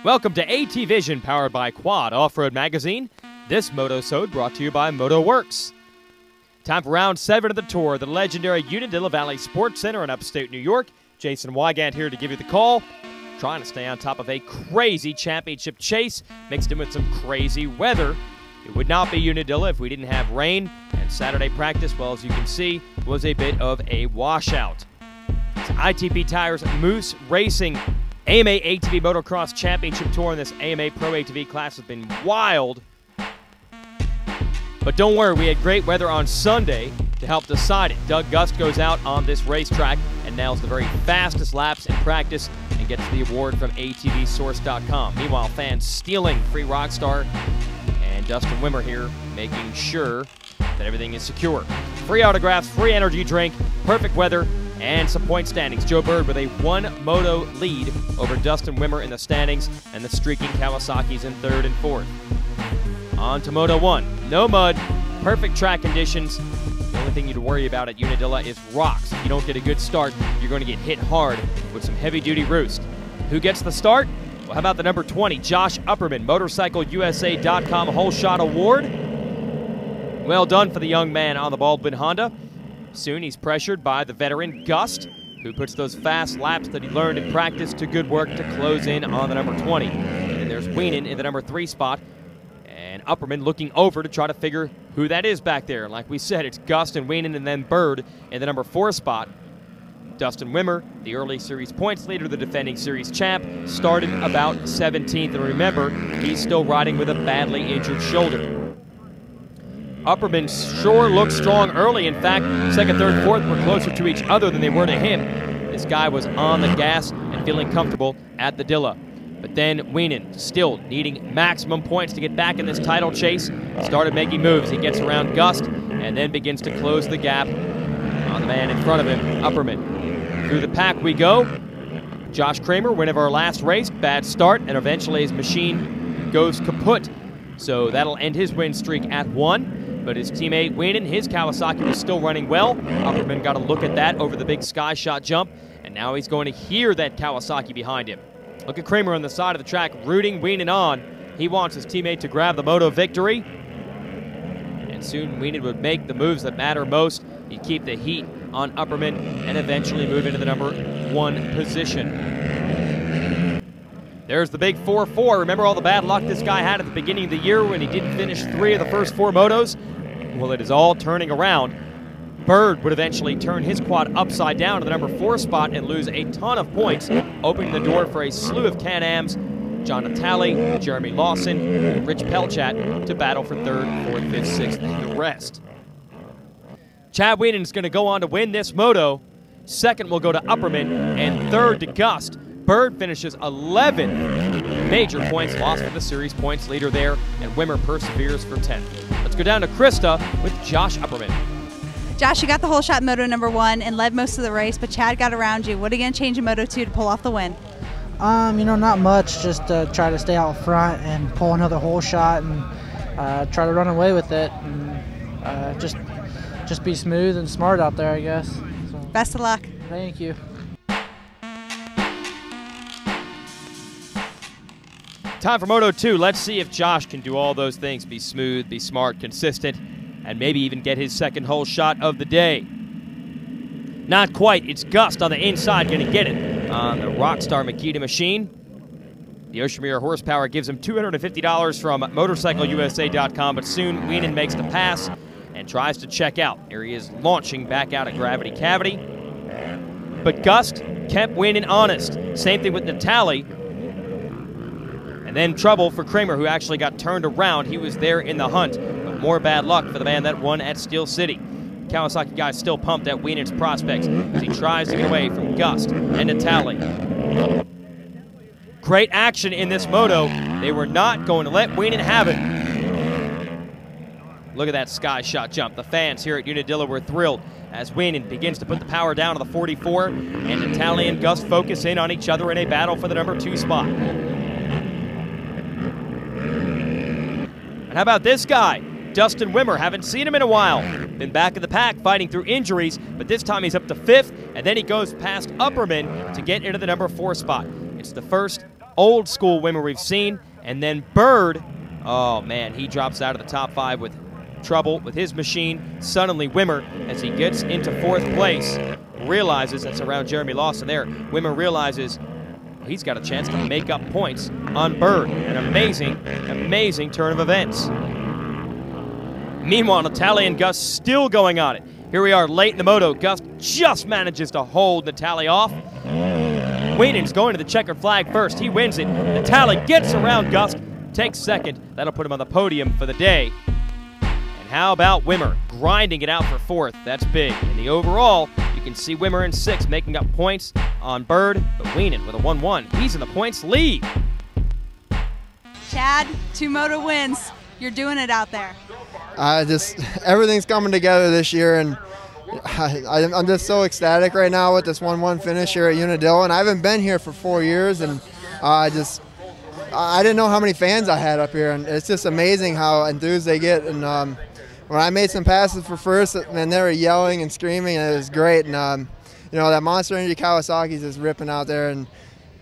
Welcome to AT Vision, powered by Quad Off-Road Magazine. This Moto-sode brought to you by MotoWorks. Time for round 7 of the tour, the legendary Unadilla Valley Sports Center in upstate New York. Jason Wygant here to give you the call. Trying to stay on top of a crazy championship chase, mixed in with some crazy weather. It would not be Unadilla if we didn't have rain, and Saturday practice, well, as you can see, was a bit of a washout. It's ITP Tires Moose Racing AMA ATV Motocross Championship Tour in this AMA Pro ATV class has been wild. But don't worry, we had great weather on Sunday to help decide it. Doug Gust goes out on this racetrack and nails the very fastest laps in practice and gets the award from ATVSource.com. Meanwhile, fans stealing free Rockstar, and Dustin Wimmer here making sure that everything is secure. Free autographs, free energy drink, perfect weather, and some point standings. Joe Bird with a 1 moto lead over Dustin Wimmer in the standings, and the streaking Kawasaki's in 3rd and 4th. On to Moto 1. No mud, perfect track conditions. The only thing you'd worry about at Unadilla is rocks. If you don't get a good start, you're going to get hit hard with some heavy-duty roost. Who gets the start? Well, how about the number 20, Josh Upperman, MotorcycleUSA.com Whole Shot Award. Well done for the young man on the Baldwin Honda. Soon he's pressured by the veteran Gust, who puts those fast laps that he learned in practice to good work to close in on the number 20. And there's Wienen in the number 3 spot, and Upperman looking over to try to figure who that is back there. Like we said, it's Gust and Wienen and then Bird in the number 4 spot. Dustin Wimmer, the early series points leader, the defending series champ, started about 17th. And remember, he's still riding with a badly injured shoulder. Upperman sure looked strong early. In fact, 2nd, 3rd, 4th were closer to each other than they were to him. This guy was on the gas and feeling comfortable at the Dilla. But then Wienen, still needing maximum points to get back in this title chase, started making moves. He gets around Gust and then begins to close the gap on the man in front of him, Upperman. Through the pack we go. Josh Kramer, win of our last race, bad start, and eventually his machine goes kaput. So that'll end his win streak at 1. But his teammate Wienen, his Kawasaki was still running well. Upperman got a look at that over the big sky shot jump, and now he's going to hear that Kawasaki behind him. Look at Kramer on the side of the track, rooting Wienen on. He wants his teammate to grab the moto victory. And soon Wienen would make the moves that matter most. He'd keep the heat on Upperman and eventually move into the number 1 position. There's the big 4-4. Remember all the bad luck this guy had at the beginning of the year when he didn't finish 3 of the first 4 motos? Well, it is all turning around. Bird would eventually turn his quad upside down to the number 4 spot and lose a ton of points, opening the door for a slew of Can-Ams, John Natale, Jeremy Lawson, and Rich Pelchat to battle for 3rd, 4th, 5th, 6th, and the rest. Chad Wienen is going to go on to win this moto. 2nd will go to Upperman, and 3rd to Gust. Bird finishes 11th. Major points lost for the series points leader there, and Wimmer perseveres for 10th. Let's go down to Krista with Josh Upperman. Josh, you got the whole shot in Moto number 1 and led most of the race, but Chad got around you. What are you going to change in Moto 2 to pull off the win? Not much. Just try to stay out front and pull another whole shot and try to run away with it. And just be smooth and smart out there, I guess. So, best of luck. Thank you. Time for Moto 2. Let's see if Josh can do all those things. Be smooth, be smart, consistent, and maybe even get his 2nd whole shot of the day. Not quite. It's Gust on the inside going to get it on the Rockstar Makita machine. The Oshimura horsepower gives him $250 from MotorcycleUSA.com, but soon Wienen makes the pass and tries to check out. Here he is launching back out of Gravity Cavity. But Gust kept Wienen honest. Same thing with Natale. And then trouble for Kramer, who actually got turned around. He was there in the hunt, but more bad luck for the man that won at Steel City. Kawasaki guy still pumped at Wienen's prospects as he tries to get away from Gust and Natale. Great action in this moto. They were not going to let Wienen have it. Look at that sky shot jump. The fans here at Unadilla were thrilled as Wienen begins to put the power down on the 44, and Natale and Gust focus in on each other in a battle for the number 2 spot. And how about this guy, Dustin Wimmer? Haven't seen him in a while. Been back in the pack fighting through injuries, but this time he's up to 5th, and then he goes past Upperman to get into the number 4 spot. It's the first old school Wimmer we've seen. And then Bird, oh man, he drops out of the top 5 with trouble with his machine. Suddenly Wimmer, as he gets into 4th place, realizes, that's around Jeremy Lawson there, Wimmer realizes he's got a chance to make up points on Bird. An amazing, amazing turn of events. Meanwhile, Natalie and Gus still going on it. Here we are late in the moto. Gus just manages to hold Natalie off. Wienen's going to the checkered flag first. He wins it. Natalie gets around Gus, takes 2nd. That'll put him on the podium for the day. And how about Wimmer grinding it out for 4th? That's big. In the overall, you can see Wimmer in 6th, making up points on Bird, but Wienen with a 1-1. He's in the points lead. Chad, 2 moto wins. You're doing it out there. Everything's coming together this year, and I'm just so ecstatic right now with this 1-1 finish here at Unadilla. And I haven't been here for 4 years, and I didn't know how many fans I had up here, and it's just amazing how enthused they get. And when I made some passes for first, man, they were yelling and screaming, and it was great. And you know, that Monster Energy Kawasaki's just ripping out there, and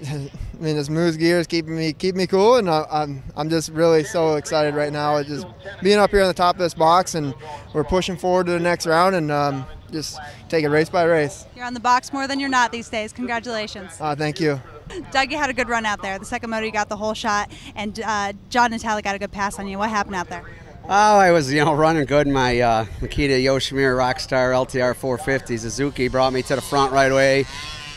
I mean, this Moose gear is keeping me cool, and I'm just really so excited right now. Just being up here on the top of this box, and we're pushing forward to the next round, and just take it race by race. You're on the box more than you're not these days. Congratulations. Thank you. Doug, you had a good run out there. The second moto, you got the whole shot, and John Natale got a good pass on you. What happened out there? Oh, I was, running good. My Makita Yoshimura Rockstar LTR 450 Suzuki brought me to the front right away.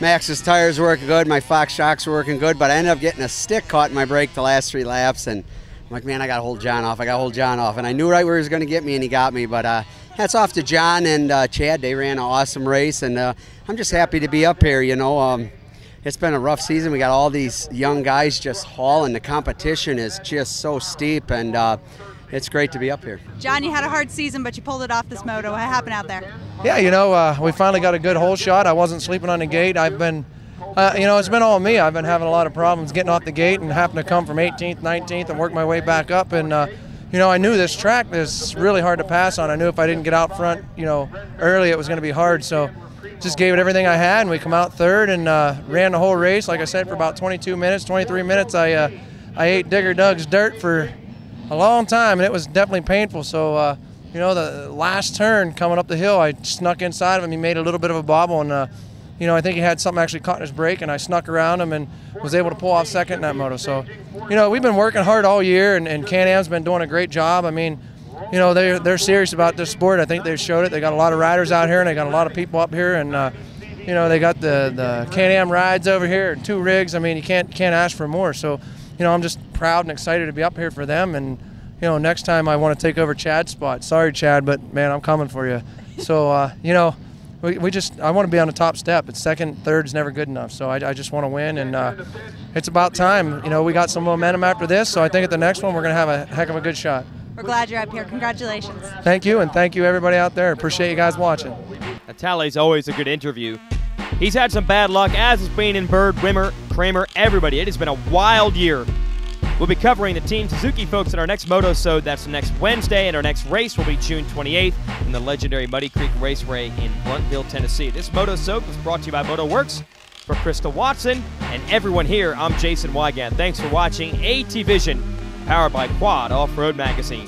Max's tires were working good, my Fox shocks were working good, but I ended up getting a stick caught in my brake the last 3 laps, and I'm like, man, I got to hold John off. And I knew right where he was going to get me, and he got me. But hats off to John and Chad. They ran an awesome race, and I'm just happy to be up here, It's been a rough season. We got all these young guys just hauling. The competition is just so steep, and it's great to be up here. John, you had a hard season, but you pulled it off this moto. What happened out there? Yeah, we finally got a good hole shot. I wasn't sleeping on the gate. I've been, it's been all me. I've been having a lot of problems getting off the gate and having to come from 18th, 19th and work my way back up. And, I knew this track is really hard to pass on. I knew if I didn't get out front, early, it was going to be hard. So just gave it everything I had, and we come out 3rd and ran the whole race. Like I said, for about 22 minutes, 23 minutes, I ate Digger Doug's dirt for a long time, and it was definitely painful. So, the last turn coming up the hill, I snuck inside of him. He made a little bit of a bobble, and, I think he had something actually caught in his brake, and I snuck around him and was able to pull off 2nd in that moto. So, we've been working hard all year, and Can-Am's been doing a great job. I mean, they're serious about this sport. I think they've showed it. They got a lot of riders out here, and they got a lot of people up here, and, they got the Can-Am rides over here, and 2 rigs. I mean, you can't ask for more. So, I'm just proud and excited to be up here for them, and next time I want to take over Chad's spot. Sorry, Chad, but man, I'm coming for you. So, I want to be on the top step. It's 2nd, 3rd is never good enough. So I just want to win, and it's about time. We got some momentum after this, so I think at the next one we're going to have a heck of a good shot. We're glad you're up here. Congratulations. Thank you, and thank you everybody out there. Appreciate you guys watching. Natale's always a good interview. He's had some bad luck, as has Wienen, Bird, Wimmer, Kramer, everybody. It has been a wild year. We'll be covering the Team Suzuki folks in our next Moto-sode. That's next Wednesday, and our next race will be June 28th in the legendary Muddy Creek Raceway in Bruntville, Tennessee. This Moto-sode was brought to you by MotoWorks. For Krista Watson and everyone here, I'm Jason Wygant. Thanks for watching AT Vision, powered by Quad Off-Road Magazine.